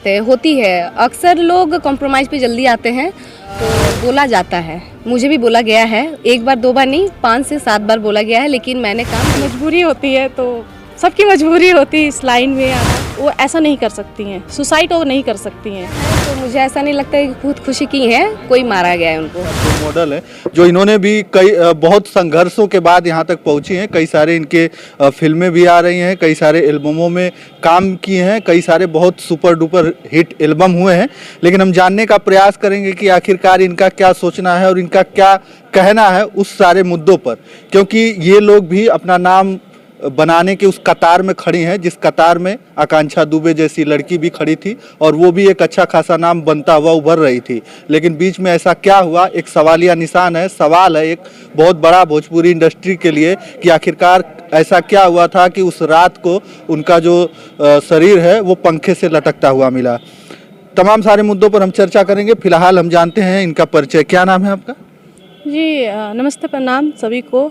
सकते हैं, होती है। अक्सर लोग कॉम्प्रोमाइज़ पे जल्दी आते हैं, तो बोला जाता है, मुझे भी बोला गया है, एक बार दो बार नहीं 5 से 7 बार बोला गया है, लेकिन मैंने कहा मजबूरी होती है, तो सबकी मजबूरी होती है इस लाइन में आना। वो ऐसा नहीं कर सकती हैं, सुसाइड वो नहीं कर सकती हैं। तो मुझे ऐसा नहीं लगता कि खुद खुशी की है, कोई मारा गया है उनको। जो मॉडल है, जो इन्होंने भी कई बहुत संघर्षों के बाद यहाँ तक पहुँची हैं, कई सारे इनके फिल्में भी आ रही हैं, कई सारे एल्बमों में काम किए हैं, कई सारे बहुत सुपर डुपर हिट एल्बम हुए हैं। लेकिन हम जानने का प्रयास करेंगे कि आखिरकार इनका क्या सोचना है और इनका क्या कहना है उस सारे मुद्दों पर, क्योंकि ये लोग भी अपना नाम बनाने के उस कतार में खड़ी हैं, जिस कतार में आकांक्षा दुबे जैसी लड़की भी खड़ी थी और वो भी एक अच्छा खासा नाम बनता हुआ उभर रही थी। लेकिन बीच में ऐसा क्या हुआ, एक सवालिया निशान है, सवाल है एक बहुत बड़ा भोजपुरी इंडस्ट्री के लिए कि आखिरकार ऐसा क्या हुआ था कि उस रात को उनका जो शरीर है वो पंखे से लटकता हुआ मिला। तमाम सारे मुद्दों पर हम चर्चा करेंगे। फिलहाल हम जानते हैं इनका परिचय। क्या नाम है आपका? जी नमस्ते, प्रणाम सभी को।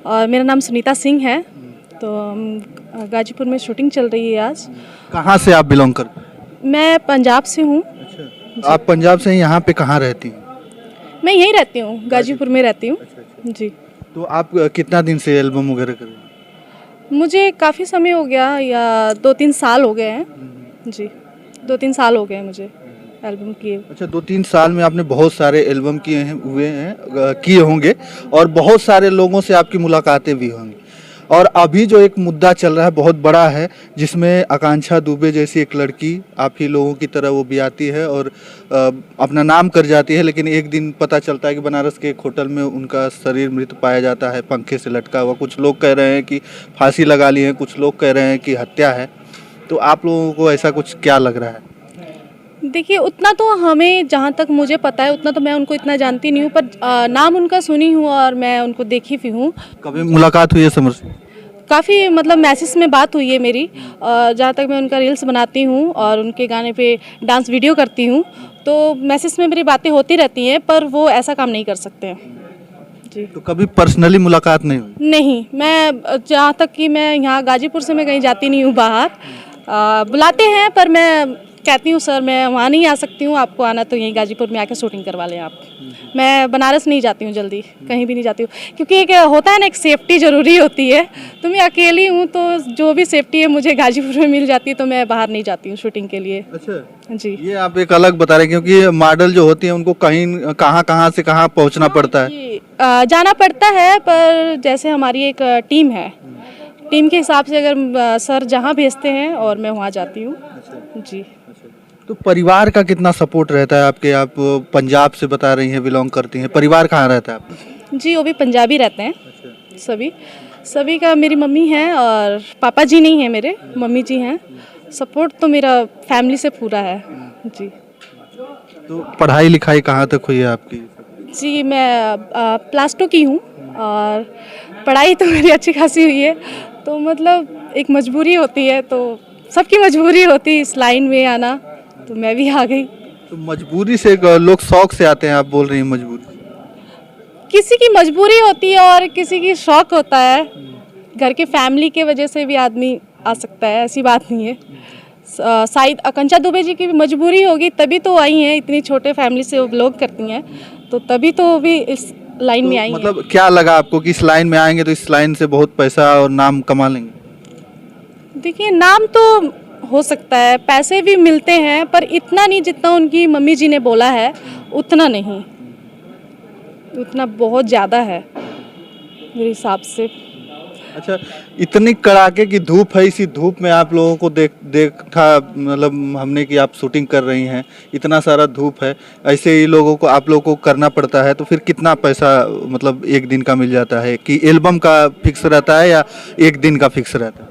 और मेरा नाम सुनीता सिंह है। तो गाजीपुर में शूटिंग चल रही है आज। कहाँ से आप बिलोंग करते हैं? मैं पंजाब से हूँ। अच्छा, आप पंजाब से यहाँ पे कहाँ रहती हैं? मैं यहीं रहती हूँ, गाजीपुर में रहती हूँ। जी। तो आप कितना दिन से एल्बम वगैरह कर रहे हैं? मुझे काफ़ी समय हो गया, या 2-3 साल हो गए हैं। जी, 2-3 साल हो गए हैं मुझे एल्बम किए। अच्छा, 2-3 साल में आपने बहुत सारे एल्बम किए होंगे और बहुत सारे लोगों से आपकी मुलाकातें भी होंगी। और अभी जो एक मुद्दा चल रहा है बहुत बड़ा है, जिसमें आकांक्षा दुबे जैसी एक लड़की आप ही लोगों की तरह वो भी आती है और अपना नाम कर जाती है, लेकिन एक दिन पता चलता है कि बनारस के एक होटल में उनका शरीर मृत पाया जाता है, पंखे से लटका हुआ। कुछ लोग कह रहे हैं कि फांसी लगा ली है, कुछ लोग कह रहे हैं कि हत्या है। तो आप लोगों को ऐसा कुछ क्या लग रहा है? देखिए, उतना तो हमें, जहाँ तक मुझे पता है उतना तो मैं उनको इतना जानती नहीं हूँ, पर नाम उनका सुनी हूँ और मैं उनको देखी भी हूँ। कभी मुलाकात हुई है समर से? काफ़ी मतलब मैसेज में बात हुई है मेरी। जहाँ तक मैं उनका रील्स बनाती हूँ और उनके गाने पे डांस वीडियो करती हूँ, तो मैसेज में मेरी बातें होती रहती हैं, पर वो ऐसा काम नहीं कर सकते हैं। जी। तो कभी पर्सनली मुलाकात नहीं हुई? नहीं, मैं जहाँ तक कि मैं यहाँ गाजीपुर से मैं कहीं जाती नहीं हूँ बाहर। बुलाते हैं पर मैं कहती हूँ सर मैं वहाँ नहीं आ सकती हूँ, आपको आना तो यहीं गाजीपुर में आके शूटिंग करवा लें आप। मैं बनारस नहीं जाती हूँ, जल्दी कहीं भी नहीं जाती हूँ, क्योंकि एक होता है ना, एक सेफ्टी ज़रूरी होती है। तो मैं अकेली हूँ, तो जो भी सेफ्टी है मुझे गाजीपुर में मिल जाती है, तो मैं बाहर नहीं जाती हूँ शूटिंग के लिए। अच्छा जी। ये आप एक अलग बता रहे हैं, क्योंकि मॉडल जो होती है उनको कहीं कहाँ से कहाँ पहुँचना पड़ता है। जी, जाना पड़ता है, पर जैसे हमारी एक टीम है, टीम के हिसाब से अगर सर जहाँ भेजते हैं और मैं वहाँ जाती हूँ। जी। तो परिवार का कितना सपोर्ट रहता है आपके? आप पंजाब से बता रही हैं बिलोंग करती हैं, परिवार कहाँ रहता है आपका? जी, वो भी पंजाबी रहते हैं। सभी का, मेरी मम्मी है और पापा जी नहीं हैं मेरे, मम्मी जी हैं। सपोर्ट तो मेरा फैमिली से पूरा है। जी। तो पढ़ाई लिखाई कहाँ तक हुई है आपकी? जी, मैं +2 की हूँ और पढ़ाई तो मेरी अच्छी खासी हुई है। तो मतलब एक मजबूरी होती है, तो सबकी मजबूरी होती है इस लाइन में आना, तो मैं भी आ गई। तो मजबूरी से लोग शौक से आते हैं, आप बोल रही हैं मजबूरी? किसी की मजबूरी होती है और किसी की शौक होता है। घर के फैमिली के वजह से भी आदमी आ सकता है, ऐसी बात नहीं है। शायद आकांक्षा दुबे जी की भी मजबूरी होगी, तभी तो आई हैं, इतनी छोटे फैमिली से वो ब्लॉग करती हैं, तो तभी तो भी इस लाइन में आई हैं। मतलब क्या लगा आपको कि इस लाइन में आएंगे तो इस लाइन से बहुत पैसा और नाम कमा लेंगे? देखिए, नाम तो हो सकता है, पैसे भी मिलते हैं, पर इतना नहीं जितना उनकी मम्मी जी ने बोला है, उतना नहीं, उतना बहुत ज़्यादा है मेरे हिसाब से। अच्छा, इतनी कड़ाके की धूप है, इसी धूप में आप लोगों को देखा मतलब हमने कि आप शूटिंग कर रही हैं, इतना सारा धूप है, ऐसे ही लोगों को आप लोगों को करना पड़ता है, तो फिर कितना पैसा मतलब एक दिन का मिल जाता है? कि एल्बम का फिक्स रहता है या एक दिन का फिक्स रहता है?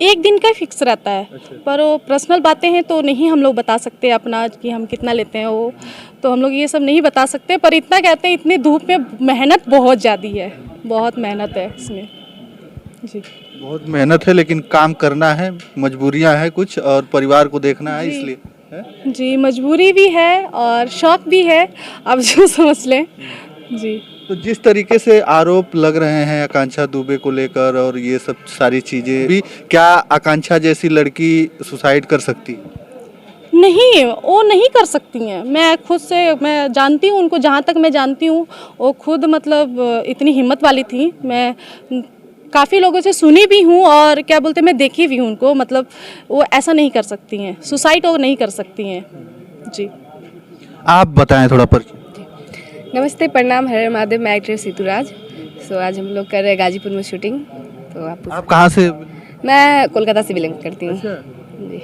एक दिन का फिक्स रहता है। अच्छा। पर वो पर्सनल बातें हैं तो नहीं हम लोग बता सकते अपना कि हम कितना लेते हैं, वो तो हम लोग ये सब नहीं बता सकते। पर इतना कहते हैं, इतनी धूप में मेहनत बहुत ज़्यादा है, बहुत मेहनत है इसमें। जी, बहुत मेहनत है, लेकिन काम करना है, मजबूरियां हैं कुछ और परिवार को देखना है, इसलिए है? जी, मजबूरी भी है और शौक भी है, आप जो समझ लें। जी। तो जिस तरीके से आरोप लग रहे हैं आकांक्षा दुबे को लेकर और ये सब सारी चीज़ें भी, क्या आकांक्षा जैसी लड़की सुसाइड कर सकती है? नहीं, वो नहीं कर सकती हैं। मैं खुद से मैं जानती हूँ उनको, जहाँ तक मैं जानती हूँ वो खुद मतलब इतनी हिम्मत वाली थी। मैं काफ़ी लोगों से सुनी भी हूँ और क्या बोलते हैं मैं देखी भी हूँ उनको, मतलब वो ऐसा नहीं कर सकती हैं, सुसाइड वो नहीं कर सकती हैं जी। आप बताएं थोड़ा परिचय। नमस्ते, प्रणाम, हर हर महादेव। मैं एक्ट्रेस ऋतुराज। सो आज हम लोग कर रहे हैं गाजीपुर में शूटिंग। तो आप कहाँ से? मैं कोलकाता से बिलोंग करती हूँ जी।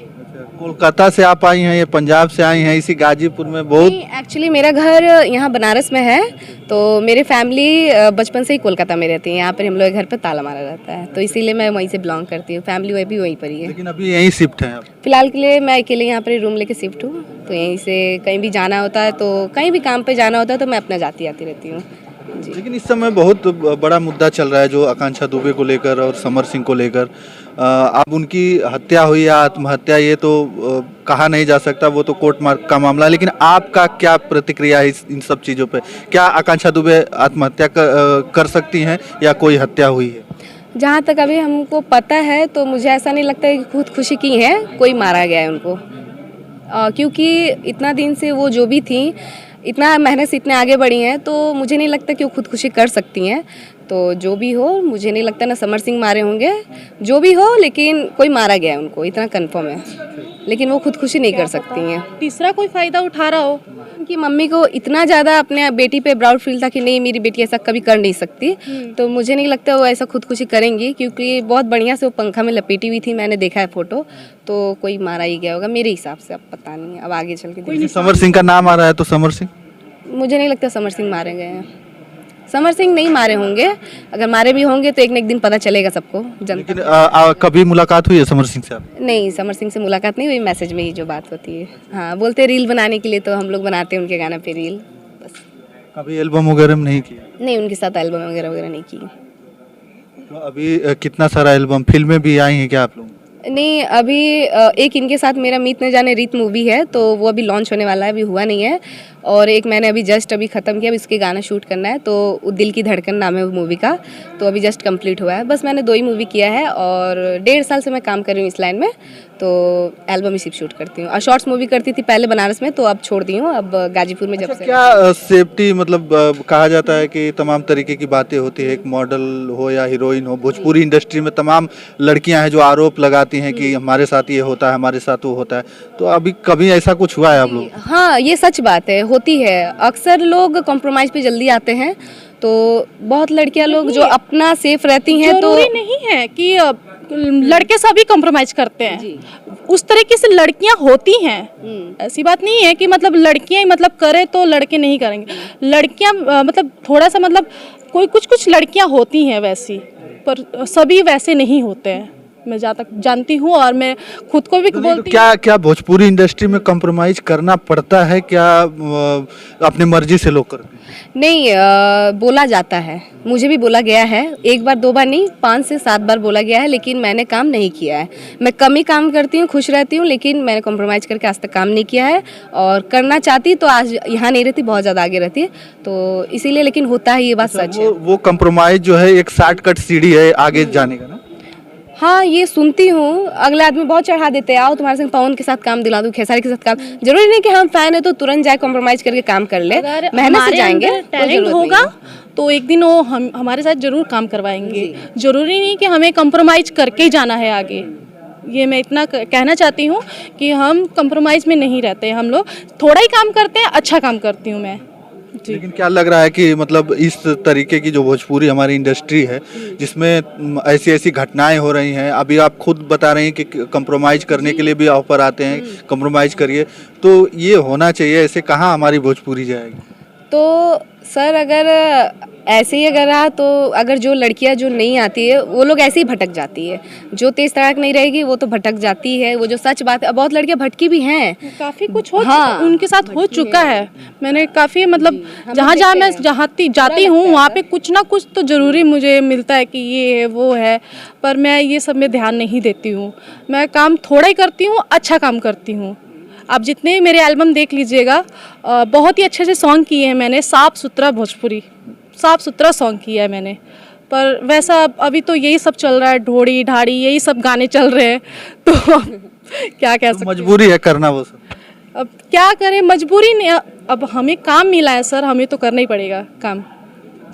कोलकाता से आप आई हैं, ये पंजाब से आई हैं, इसी गाजीपुर में बहुत। एक्चुअली मेरा घर यहाँ बनारस में है, तो मेरी फैमिली बचपन से ही कोलकाता में रहती है। यहाँ पर हम लोग के घर पर ताला मारा रहता है, तो इसीलिए मैं वहीं से बिलोंग करती हूँ। फैमिली वही भी वहीं पर ही है। लेकिन अभी यहीं शिफ्ट हैं आप? फिलहाल के लिए मैं अकेले यहाँ पर रूम लेके शिफ्ट हूँ, तो यहीं से कहीं भी जाना होता है, तो कहीं भी काम पे जाना होता है तो मैं अपना जाती आती रहती हूँ जी। लेकिन इस समय बहुत बड़ा मुद्दा चल रहा है जो आकांक्षा दुबे को लेकर और समर सिंह को लेकर। अब उनकी हत्या हुई या आत्महत्या ये तो कहा नहीं जा सकता, वो तो कोर्ट मार्क का मामला है। लेकिन आपका क्या प्रतिक्रिया है इन सब चीज़ों पे? क्या आकांक्षा दुबे आत्महत्या कर सकती हैं या कोई हत्या हुई है? जहाँ तक अभी हमको पता है तो मुझे ऐसा नहीं लगता है कि खुदकुशी की है, कोई मारा गया है उनको। क्योंकि इतना दिन से वो जो भी थी, इतना मेहनत से इतने आगे बढ़ी हैं, तो मुझे नहीं लगता कि वो खुदकुशी कर सकती हैं। तो जो भी हो, मुझे नहीं लगता ना समर सिंह मारे होंगे, जो भी हो, लेकिन कोई मारा गया है उनको, इतना कंफर्म है। लेकिन वो खुदकुशी नहीं कर सकती हैं। तीसरा कोई फ़ायदा उठा रहा हो। उनकी मम्मी को इतना ज़्यादा अपने बेटी पे प्राउड फील था कि नहीं, मेरी बेटी ऐसा कभी कर नहीं सकती, तो मुझे नहीं लगता वो ऐसा खुदकुशी करेंगी, क्योंकि बहुत बढ़िया से वो पंखा में लपेटी हुई थी। मैंने देखा है फोटो, तो कोई मारा ही गया होगा मेरे हिसाब से। अब पता नहीं, अब आगे चल के देखिए। समर सिंह का नाम आ रहा है, तो समर सिंह? मुझे नहीं लगता समर सिंह मारे गए हैं। समर सिंह नहीं मारे होंगे, अगर मारे भी होंगे तो एक न एक दिन पता चलेगा सबको, जनता। लेकिन कभी मुलाकात हुई है समर सिंह से आप? नहीं, समर सिंह से मुलाकात नहीं हुई, मैसेज में ही जो बात होती है। हाँ, बोलते रील बनाने के लिए, तो हम लोग बनाते हैं उनके गाना पे रील, बस। कभी एल्बम वगैरह में नहीं किया? नहीं, उनके साथ एल्बम वगैरह नहीं की। तो अभी कितना सारा एल्बम, फिल्में भी आई हैं क्या आप लोग? नहीं, अभी एक इनके साथ मेरा मीत न जाने रीत मूवी है, तो वो अभी लॉन्च होने वाला है, अभी हुआ नहीं है। और एक मैंने अभी जस्ट अभी ख़त्म किया, अभी उसके गाना शूट करना है, तो वो दिल की धड़कन नाम है वो मूवी का, तो अभी जस्ट कंप्लीट हुआ है। बस मैंने 2 ही मूवी किया है और 1.5 साल से मैं काम कर रही हूँ इस लाइन में, तो एल्बम ही सिर्फ शूट करती हूँ। और शॉर्ट्स मूवी करती थी पहले बनारस में, तो अब छोड़ दी हूँ, अब गाजीपुर में जब से। क्या सेफ्टी, मतलब कहा जाता है कि तमाम तरीके की बातें होती है, एक मॉडल हो या हीरोइन हो, भोजपुरी इंडस्ट्री में तमाम लड़कियां हैं जो आरोप लगाती हैं कि हमारे साथ ये होता है, हमारे साथ वो होता है, तो अभी कभी ऐसा कुछ हुआ है आप लोग? हाँ, ये सच बात है, होती है। अक्सर लोग कॉम्प्रोमाइज़ पे जल्दी आते हैं, तो बहुत लड़कियां लोग जो अपना सेफ रहती हैं, तो जरूरी नहीं है कि लड़के सभी कॉम्प्रोमाइज करते हैं। उस तरीके से लड़कियां होती हैं, ऐसी बात नहीं है कि मतलब लड़कियां ही मतलब करें तो लड़के नहीं करेंगे। लड़कियां मतलब थोड़ा सा मतलब कोई कुछ लड़कियां होती हैं वैसी, पर सभी वैसे नहीं होते हैं, मैं जहाँ तक जानती हूँ। और मैं खुद को भी बोलती क्या क्या भोजपुरी इंडस्ट्री में कॉम्प्रोमाइज करना पड़ता है क्या? अपने मर्जी से लोग करते हैं? नहीं, बोला जाता है, मुझे भी बोला गया है, 1 बार 2 बार नहीं, 5 से 7 बार बोला गया है, लेकिन मैंने काम नहीं किया है। मैं कम ही काम करती हूँ, खुश रहती हूँ, लेकिन मैंने कॉम्प्रोमाइज़ करके आज तक काम नहीं किया है। और करना चाहती तो आज यहाँ नहीं रहती, बहुत ज़्यादा आगे रहती, तो इसीलिए। लेकिन होता है, ये बात सच है। वो कॉम्प्रोमाइज जो है एक शॉर्टकट सीढ़ी है आगे जाने का ना? हाँ, ये सुनती हूँ, अगले आदमी बहुत चढ़ा देते हैं, आओ तुम्हारे संग पवन के साथ काम दिला दूँ, खेसारी के साथ काम। जरूरी नहीं कि हम फैन है तो तुरंत जाए कॉम्प्रोमाइज़ करके काम कर ले, मेहनत से जाएंगे, टैलेंट होगा तो एक दिन वो हमारे साथ जरूर काम करवाएंगे। जरूरी नहीं कि हमें कॉम्प्रोमाइज करके ही जाना है आगे। ये मैं इतना कहना चाहती हूँ कि हम कॉम्प्रोमाइज़ में नहीं रहते, हम लोग थोड़ा ही काम करते हैं, अच्छा काम करती हूँ मैं। लेकिन क्या लग रहा है कि मतलब इस तरीके की जो भोजपुरी हमारी इंडस्ट्री है, जिसमें ऐसी ऐसी घटनाएं हो रही हैं, अभी आप खुद बता रहे हैं कि कंप्रोमाइज करने के लिए भी ऑफर आते हैं, कंप्रोमाइज करिए, तो ये होना चाहिए, ऐसे कहाँ हमारी भोजपुरी जाएगी? तो सर, अगर ऐसे ही अगर रहा तो अगर जो लड़कियां जो नहीं आती है वो लोग ऐसे ही भटक जाती है, जो तेज तड़ाक नहीं रहेगी वो तो भटक जाती है। वो जो सच बात है, बहुत लड़कियां भटकी भी हैं, काफ़ी कुछ उनके साथ हो चुका है। मैंने काफ़ी मतलब जहाँ मैं जाती हूँ वहाँ पे कुछ ना कुछ तो ज़रूरी मुझे मिलता है कि ये है वो है, पर मैं ये सब में ध्यान नहीं देती हूँ। मैं काम थोड़ा ही करती हूँ, अच्छा काम करती हूँ। आप जितने भी मेरे एल्बम देख लीजिएगा, बहुत ही अच्छे से सॉन्ग किए हैं मैंने, साफ़ सुथरा भोजपुरी, साफ़ सुथरा सॉन्ग किया है मैंने। पर वैसा अभी तो यही सब चल रहा है, ढोड़ी ढाड़ी यही सब गाने चल रहे हैं, तो क्या कह सकते हैं। मजबूरी है करना वो सब। क्या करें, मजबूरी नहीं, अब हमें काम मिला है सर, हमें तो करना ही पड़ेगा काम।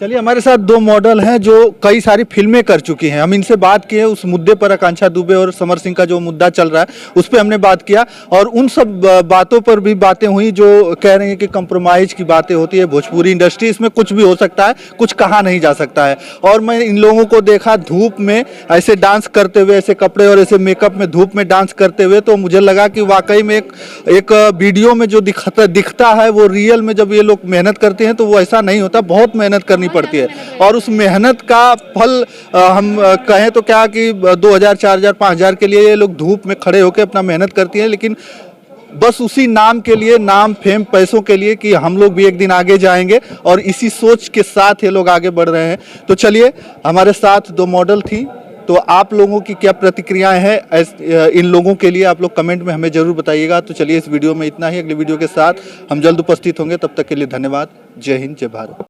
चलिए, हमारे साथ दो मॉडल हैं जो कई सारी फिल्में कर चुकी हैं। हम इनसे बात किए उस मुद्दे पर, आकांक्षा दुबे और समर सिंह का जो मुद्दा चल रहा है उस पर हमने बात किया, और उन सब बातों पर भी बातें हुई जो कह रही हैं कि कंप्रोमाइज की बातें होती है। भोजपुरी इंडस्ट्री, इसमें कुछ भी हो सकता है, कुछ कहा नहीं जा सकता है। और मैं इन लोगों को देखा धूप में ऐसे डांस करते हुए, ऐसे कपड़े और ऐसे मेकअप में धूप में डांस करते हुए, तो मुझे लगा कि वाकई में एक वीडियो में जो दिखता है वो रियल में जब ये लोग मेहनत करते हैं तो वो ऐसा नहीं होता, बहुत मेहनत करनी पड़ती है। और उस मेहनत का फल हम कहें तो क्या कि 2000, 4000, 5000 के लिए ये लोग धूप में खड़े होकर अपना मेहनत करती हैं, लेकिन बस उसी नाम के लिए, नाम, फेम, पैसों के लिए कि हम लोग भी एक दिन आगे जाएंगे, और इसी सोच के साथ ये लोग आगे बढ़ रहे हैं। तो चलिए, हमारे साथ दो मॉडल थी, तो आप लोगों की क्या प्रतिक्रियाएं हैं इन लोगों के लिए, आप लोग कमेंट में हमें जरूर बताइएगा। तो चलिए, इस वीडियो में इतना ही। अगली वीडियो के साथ हम जल्द उपस्थित होंगे, तब तक के लिए धन्यवाद। जय हिंद, जय भारत।